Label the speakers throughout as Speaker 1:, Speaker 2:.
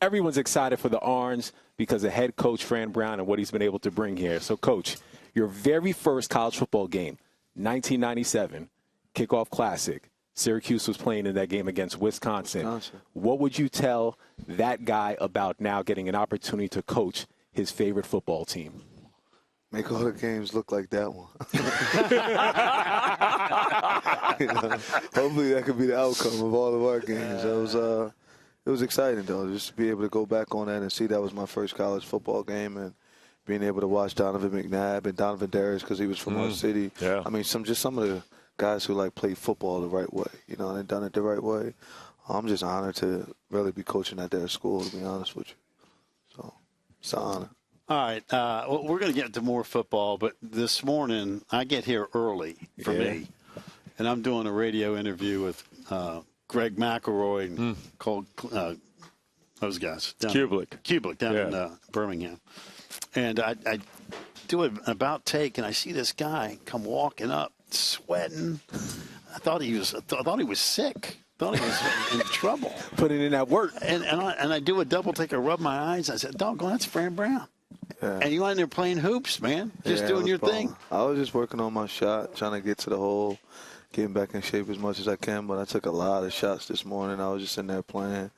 Speaker 1: everyone's excited for the Orange because of head coach Fran Brown and what he's been able to bring here. So, Coach, your very first college football game, 1997, kickoff classic. Syracuse was playing in that game against Wisconsin. What would you tell that guy about now getting an opportunity to coach his favorite football team?
Speaker 2: Make all the games look like that one. Hopefully that could be the outcome of all of our games. It was exciting, though, just to be able to go back on that and see that was my first college football game, and being able to watch Donovan McNabb and Donovan Darius because he was from our city. Yeah. I mean, some of the guys who played football the right way, and had done it the right way. I'm just honored to really be coaching at their school, to be honest with you. So it's an honor.
Speaker 3: All right. Well, we're going to get to more football, but this morning I get here early for me, and I'm doing a radio interview with Greg McElroy and called those guys. Kublik down in Birmingham. And I do an about take, and I see this guy come walking up, sweating. I thought he was sick. Thought he was in trouble.
Speaker 1: Putting in that work.
Speaker 3: And I do a double take. I rub my eyes. I said, doggone, that's Fran Brown. Yeah. And you out there playing hoops, man. Just doing your thing. I
Speaker 2: was just working on my shot, trying to get to the hole, getting back in shape as much as I can. But I took a lot of shots this morning. I was just in there playing.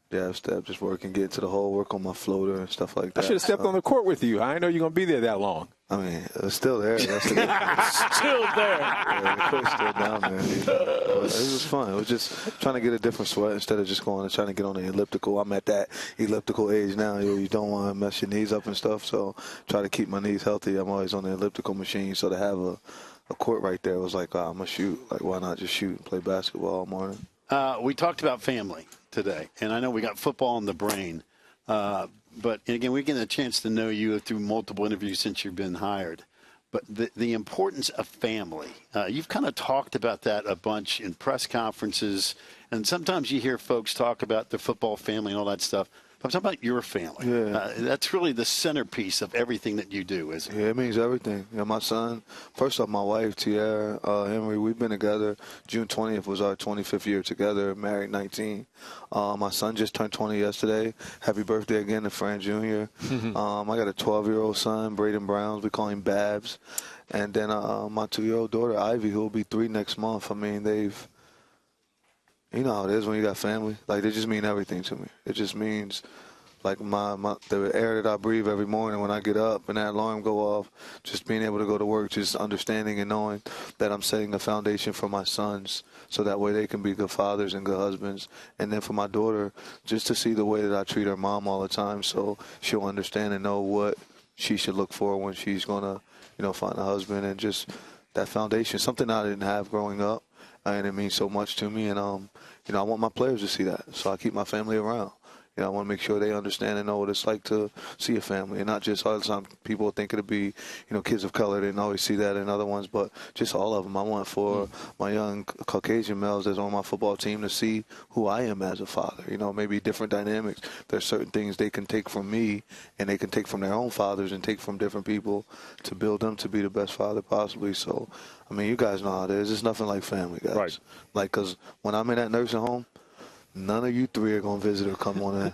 Speaker 2: Jab step, just working, get to the hole, work on my floater and stuff like that.
Speaker 1: I should have stepped on the court with you. I didn't know you were going to be there that long.
Speaker 2: I mean, it's still there.
Speaker 1: Still there.
Speaker 2: Yeah, the court's still down there. It was fun. It was just trying to get a different sweat instead of just going and trying to get on the elliptical. I'm at that elliptical age now. You don't want to mess your knees up and stuff, so try to keep my knees healthy. I'm always on the elliptical machine, so to have a court right there was like, I'm going to shoot. Like, why not just shoot and play basketball all morning?
Speaker 3: We talked about family today, and I know we got football in the brain. But, again, we get a chance to know you through multiple interviews since you've been hired. But the importance of family, you've kind of talked about that a bunch in press conferences, and sometimes you hear folks talk about their football family and all that stuff. But I'm talking about your family.
Speaker 2: Yeah.
Speaker 3: That's really the centerpiece of everything that you do, isn't it?
Speaker 2: Yeah, it means everything. My son, first off, my wife, Tiara Henry, we've been together. June 20th was our 25th year together, married 19. My son just turned 20 yesterday. Happy birthday again to Fran Jr. I got a 12-year-old son, Braden Browns. We call him Babs. And then my 2-year-old daughter, Ivy, who will be 3 next month. I mean, you know how it is when you got family. Like, they just mean everything to me. It just means, like, the air that I breathe every morning when I get up and that alarm go off, just being able to go to work, just understanding and knowing that I'm setting a foundation for my sons so that way they can be good fathers and good husbands. And then for my daughter, just to see the way that I treat her mom all the time so she'll understand and know what she should look for when she's going to, find a husband. And just that foundation, something I didn't have growing up. And it means so much to me. And, I want my players to see that. So I keep my family around. I want to make sure they understand and know what it's like to see a family. And not just all the time people think it'll be, kids of color. They didn't always see that in other ones. But just all of them. I want for my young Caucasian males that's on my football team to see who I am as a father. Maybe different dynamics. There's certain things they can take from me and they can take from their own fathers and take from different people to build them to be the best father possibly. So, I mean, you guys know how it is. It's nothing like family, guys.
Speaker 1: Right.
Speaker 2: Like, because when I'm in that nursing home, none of you 3 are going to visit or come on in.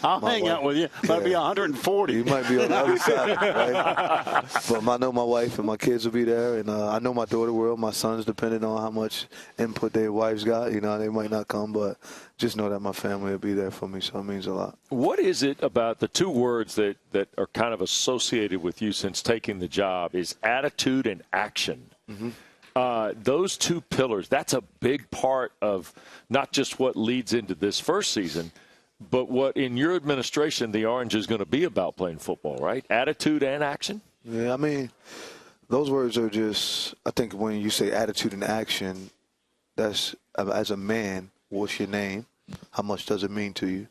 Speaker 3: I'll hang out with you. Might be 140.
Speaker 2: You might be on the other side, right? But I know my wife and my kids will be there, and I know my daughter will. My sons, depending on how much input their wives got, they might not come, but just know that my family will be there for me, so it means a lot.
Speaker 4: What is it about the 2 words that are kind of associated with you since taking the job is attitude and action? Mm-hmm. Those 2 pillars, that's a big part of not just what leads into this first season, but what in your administration the Orange is going to be about playing football, right? Attitude and action?
Speaker 2: Yeah, I mean, those words are just, I think when you say attitude and action, that's, as a man, what's your name? How much does it mean to you?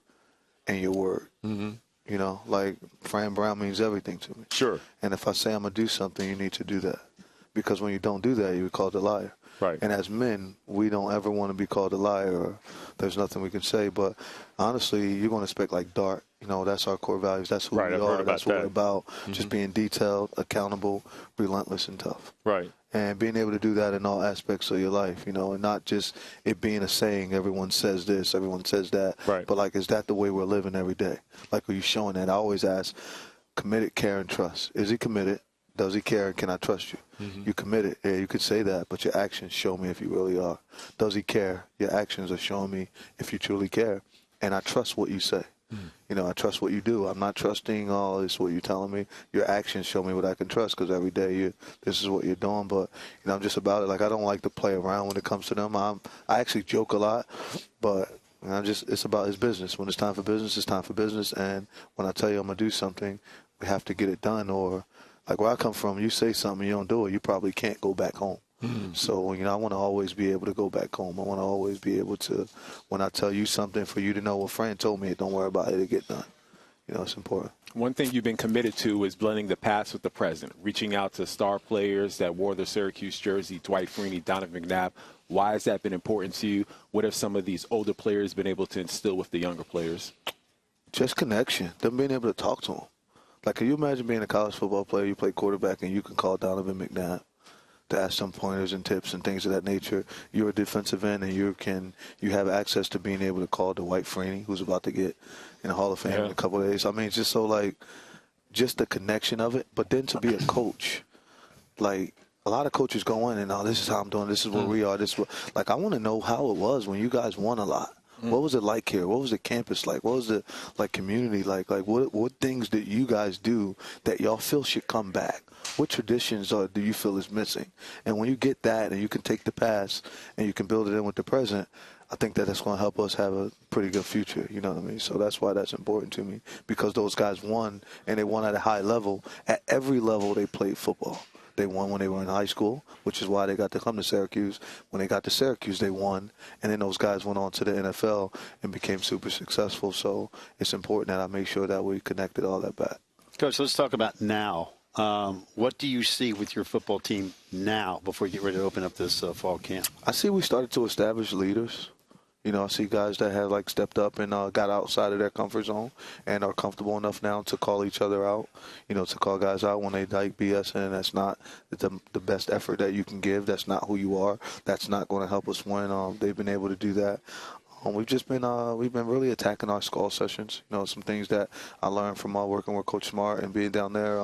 Speaker 2: And your word. Mm-hmm. Like Fran Brown means everything to me.
Speaker 4: Sure.
Speaker 2: And if I say I'm going to do something, you need to do that. Because when you don't do that, you're called a liar.
Speaker 4: Right.
Speaker 2: And as men, we don't ever want to be called a liar or there's nothing we can say. But honestly, you're going to expect like Dart. You know, that's our core values. That's who
Speaker 4: Right,
Speaker 2: we
Speaker 4: I've heard
Speaker 2: are.
Speaker 4: about
Speaker 2: That's what
Speaker 4: that.
Speaker 2: we're about. Just being detailed, accountable, relentless, and tough.
Speaker 4: Right.
Speaker 2: And being able to do that in all aspects of your life, you know, and not just it being a saying, everyone says this, everyone says that.
Speaker 4: Right.
Speaker 2: But, like, is that the way we're living every day? Like, are you showing that? I always ask, committed, care, and trust. Is he committed? Does he care? And can I trust you? You committed. Yeah, you could say that, but your actions show me if you really are. Does he care? Your actions are showing me if you truly care. And I trust what you say. You know, I trust what you do. I'm not trusting all this what you're telling me. Your actions show me what I can trust because every day this is what you're doing. But, you know, I'm just about it. Like, I don't like to play around when it comes to them. I actually joke a lot, but it's about his business. When it's time for business, it's time for business. And when I tell you I'm going to do something, we have to get it done. Or, like where I come from, you say something, you don't do it, you probably can't go back home. So, you know, I want to always be able to go back home. I want to always be able to, when I tell you something, for you to know, well, Fran told me it, don't worry about it, it'll get done. You know, it's important.
Speaker 1: One thing you've been committed to is blending the past with the present, reaching out to star players that wore the Syracuse jersey, Dwight Freeney, Donovan McNabb. Why has that been important to you? What have some of these older players been able to instill with the younger players?
Speaker 2: Just connection, them being able to talk to them. Like, can you imagine being a college football player, you play quarterback, and you can call Donovan McNabb to ask some pointers and tips and things of that nature? You're a defensive end, and you have access to being able to call Dwight Freeney, who's about to get in the Hall of Fame in a couple of days. I mean, it's just so, like, just the connection of it. But then to be a coach, like, a lot of coaches go in and, oh, this is how I'm doing, this is where we are, this is what, like, I want to know how it was when you guys won a lot. What was it like here? What was the campus like? What was the community like? Like what things did you guys do that y'all feel should come back? What traditions do you feel is missing? And when you get that and you can take the past and you can build it in with the present, I think that that's going to help us have a pretty good future. You know what I mean? So that's why that's important to me, because those guys won, and they won at a high level. At every level they played football. They won when they were in high school, which is why they got to come to Syracuse. When they got to Syracuse, they won. And then those guys went on to the NFL and became super successful. So it's important that I make sure that we connected all that back.
Speaker 3: Coach, let's talk about now. What do you see with your football team now before you get ready to open up this fall camp?
Speaker 2: I see we started to establish leaders. You know, I see guys that have, like, stepped up and got outside of their comfort zone and are comfortable enough now to call each other out, you know, to call guys out when they like BS, and that's not the best effort that you can give. That's not who you are. That's not going to help us win. They've been able to do that. We've been really attacking our skull sessions. You know, some things that I learned from working with Coach Smart and being down there,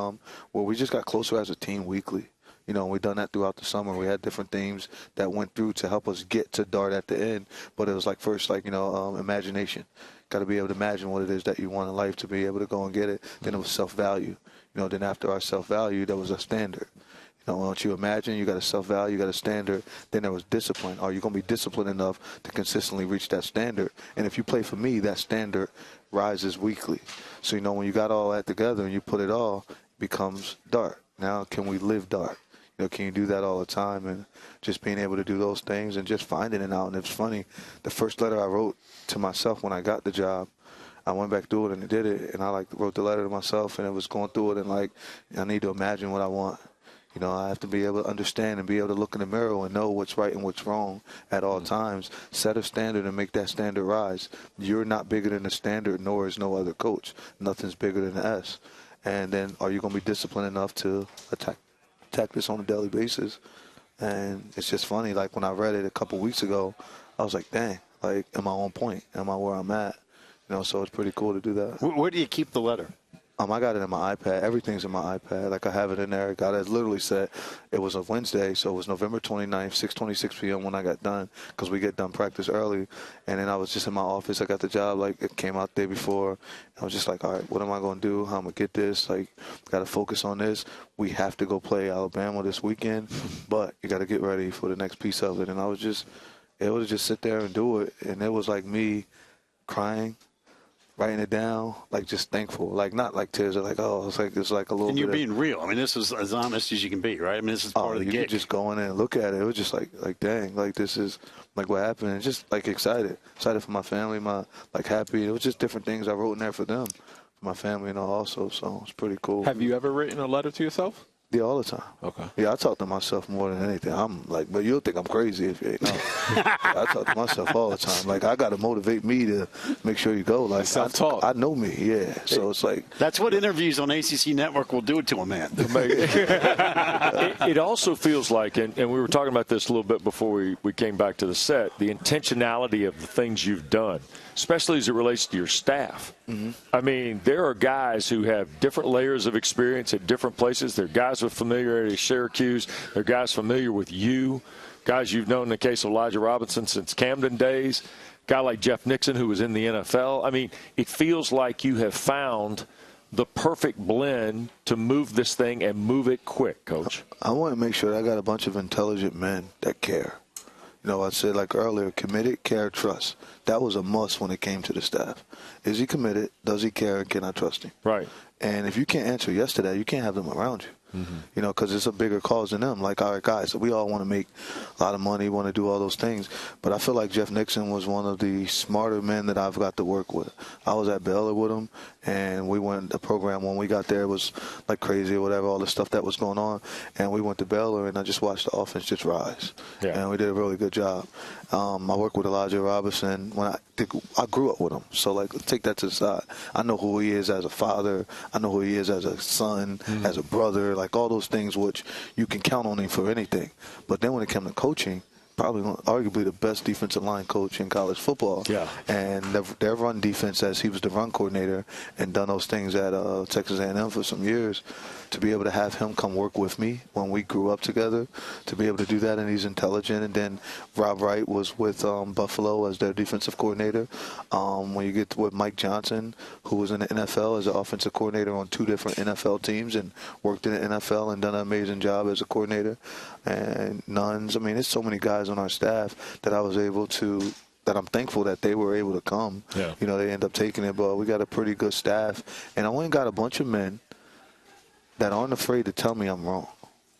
Speaker 2: where we just got closer as a team weekly. You know, we've done that throughout the summer. We had different themes that went through to help us get to Dart at the end. But it was like first, like, you know, imagination. Got to be able to imagine what it is that you want in life to be able to go and get it. Then it was self-value. You know, then after our self-value, there was a standard. You know, once you imagine, you got a self-value, you got a standard. Then there was discipline. Are you going to be disciplined enough to consistently reach that standard? And if you play for me, that standard rises weekly. So, you know, when you got all that together and you put it all, it becomes Dart. Now, can we live Dart? You know, can you do that all the time? And just being able to do those things and just finding it out. And it's funny, the first letter I wrote to myself when I got the job, I went back through it and did it. And I wrote the letter to myself, and it was going through it, and I need to imagine what I want. You know, I have to be able to understand and be able to look in the mirror and know what's right and what's wrong at all times. Set a standard and make that standard rise. You're not bigger than the standard, nor is no other coach. Nothing's bigger than the S. And then are you going to be disciplined enough to attack this on a daily basis? And it's just funny, like when I read it a couple weeks ago, I was like, dang, like, am I on point? Am I where I'm at? You know, so it's pretty cool to do that.
Speaker 3: Where do you keep the letter?
Speaker 2: I got it in my iPad. Everything's in my iPad. Like, I have it in there. God has literally said it was a Wednesday, so it was November 29th, 6:26 p.m. when I got done, because we get done practice early. And then I was just in my office. I got the job, like, it came out the day before. I was just like, all right, what am I going to do? How am I going to get this? Like, got to focus on this. We have to go play Alabama this weekend, but you got to get ready for the next piece of it. And I was just able to just sit there and do it. And it was like me crying, writing it down, like, just thankful. Like, not like tears, like, oh, it's like a little bit.
Speaker 3: And you're being real. I mean, this is as honest as you can be, right? I mean, this is part of the
Speaker 2: you
Speaker 3: gig.
Speaker 2: could just go in there and look at it. It was just like, dang, like, this is, like, what happened. And just, like, excited for my family, happy. It was just different things I wrote in there for them, for my family, also. So it's pretty cool.
Speaker 1: Have you ever written a letter to yourself?
Speaker 2: Yeah, all the time.
Speaker 1: Okay.
Speaker 2: Yeah, I talk to myself more than anything. I'm like, but you'll think I'm crazy if you ain't know. I talk to myself all the time. Like, I got to motivate me to make sure you go. Like,
Speaker 1: self-talk.
Speaker 2: I know me, yeah. So it's like.
Speaker 3: That's what interviews on ACC Network will do to a man.
Speaker 4: It also feels like, and we were talking about this a little bit before we came back to the set, the intentionality of the things you've done, especially as it relates to your staff. Mm-hmm. I mean, there are guys who have different layers of experience at different places. There are guys with familiarity at Syracuse. There are guys familiar with you, guys you've known in the case of Elijah Robinson since Camden days, a guy like Jeff Nixon who was in the NFL. I mean, it feels like you have found the perfect blend to move this thing and move it quick, Coach.
Speaker 2: I want to make sure that I got a bunch of intelligent men that care. You know, I said like earlier, committed, care, trust. That was a must when it came to the staff. Is he committed? Does he care? And can I trust him?
Speaker 4: Right.
Speaker 2: And if you can't answer yes to that, you can't have them around you. Mm-hmm. You know, because it's a bigger cause than them. Like, all right, guys, we all want to make a lot of money, want to do all those things. But I feel like Jeff Nixon was one of the smarter men that I've got to work with. I was at Baylor with him, and we went, the program when we got there was like crazy or whatever, all the stuff that was going on. And we went to Baylor, and I just watched the offense just rise. Yeah. And we did a really good job. I worked with Elijah Robinson when I grew up with him. So, like, take that to the side. I know who he is as a father. I know who he is as a son, as a brother, like all those things which you can count on him for anything. But then when it came to coaching, probably arguably the best defensive line coach in college football. Yeah. And their run defense, as he was the run coordinator and done those things at Texas A&M for some years, to be able to have him come work with me when we grew up together, to be able to do that, and he's intelligent. And then Rob Wright was with Buffalo as their defensive coordinator. When you get with Mike Johnson, who was in the NFL as an offensive coordinator on 2 different NFL teams and worked in the NFL and done an amazing job as a coordinator. And Nuns, I mean, there's so many guys on our staff that I was able to, that I'm thankful that they were able to come. Yeah. You know, they end up taking it, but we got a pretty good staff. And I went and got a bunch of men that aren't afraid to tell me I'm wrong.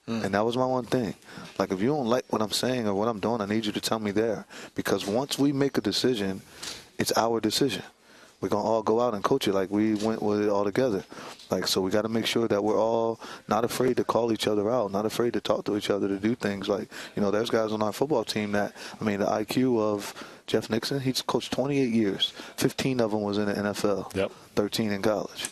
Speaker 2: And that was my one thing. Like, if you don't like what I'm saying or what I'm doing, I need you to tell me there. Because once we make a decision, it's our decision. We're going to all go out and coach it like we went with it all together. Like, so we got to make sure that we're all not afraid to call each other out, not afraid to talk to each other, to do things. Like, you know, there's guys on our football team that, I mean, the IQ of Jeff Nixon, he's coached 28 years. 15 of them was in the NFL, 13 in college.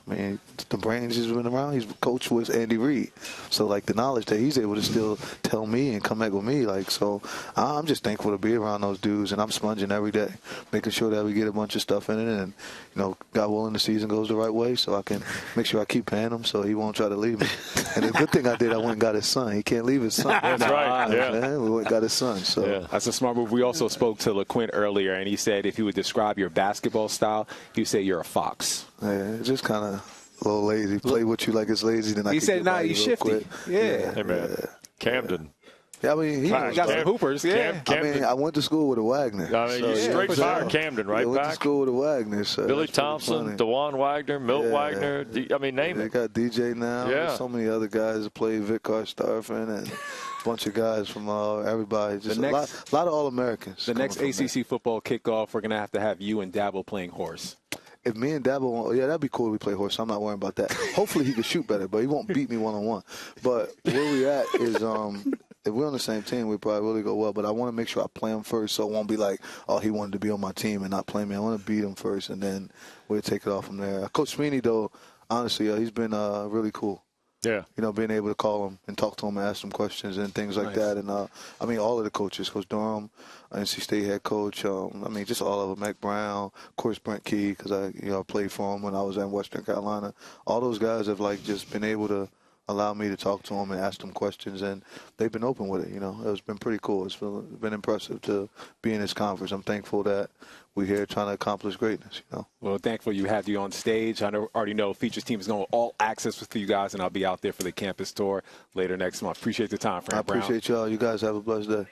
Speaker 2: I mean, the brains he's been around, he's coached with Andy Reid. So, like, the knowledge that he's able to still tell me and come back with me, like, so I'm just thankful to be around those dudes, and I'm sponging every day, making sure that we get a bunch of stuff in it, and, you know, God willing, the season goes the right way, so I can make sure I keep paying him so he won't try to leave me. And the good thing I did, I went and got his son. He can't leave his son.
Speaker 4: That's right. Yeah.
Speaker 2: Man, we went and got his son. So
Speaker 1: that's a smart move. We also spoke to LeQuint earlier, and he said if he would describe your basketball style, he would say you're a fox.
Speaker 2: Yeah, it's just kind of a little lazy. Play with you like it's lazy. Then I
Speaker 1: he said, "Nah, you shifty."
Speaker 2: Quick.
Speaker 1: Yeah.
Speaker 4: Hey, man.
Speaker 2: Yeah.
Speaker 4: Camden.
Speaker 2: Yeah, I mean, he
Speaker 1: got some hoopers. Yeah.
Speaker 2: I mean, I went to school with a Wagner.
Speaker 4: I mean, straight fire Camden, right?
Speaker 2: I went to school with a Wagner. So
Speaker 4: Billy Thompson, DeJuan Wagner, Milt Wagner. I mean, name
Speaker 2: it. They got DJ now. Yeah. There's so many other guys that play, Vic Karstafen and a bunch of guys from everybody. Just a lot of All-Americans.
Speaker 1: The next ACC football kickoff, we're going to have you and Dabo playing horse.
Speaker 2: If me and Dabo, that'd be cool if we play horse. I'm not worrying about that. Hopefully he can shoot better, but he won't beat me one-on-one. But where we at is if we're on the same team, we probably really go well. But I want to make sure I play him first so it won't be like, oh, he wanted to be on my team and not play me. I want to beat him first, and then we'll take it off from there. Coach Sweeney, though, honestly, he's been really cool. Yeah. You know, being able to call him and talk to him and ask him questions and things like that. And, I mean, all of the coaches, Coach Durham, NC State head coach, I mean, just all of them, Mac Brown, of course, Brent Key, because I played for him when I was in Western Carolina. All those guys have, like, just been able to allow me to talk to them and ask them questions, and they've been open with it, you know. It's been pretty cool. It's been impressive to be in this conference. I'm thankful that we're here trying to accomplish greatness, you know.
Speaker 1: Well, thankful you have you on stage. I already know Features team is going all access with you guys, and I'll be out there for the campus tour later next month. Appreciate the time, Fran Brown.
Speaker 2: I appreciate y'all. You guys have a blessed day.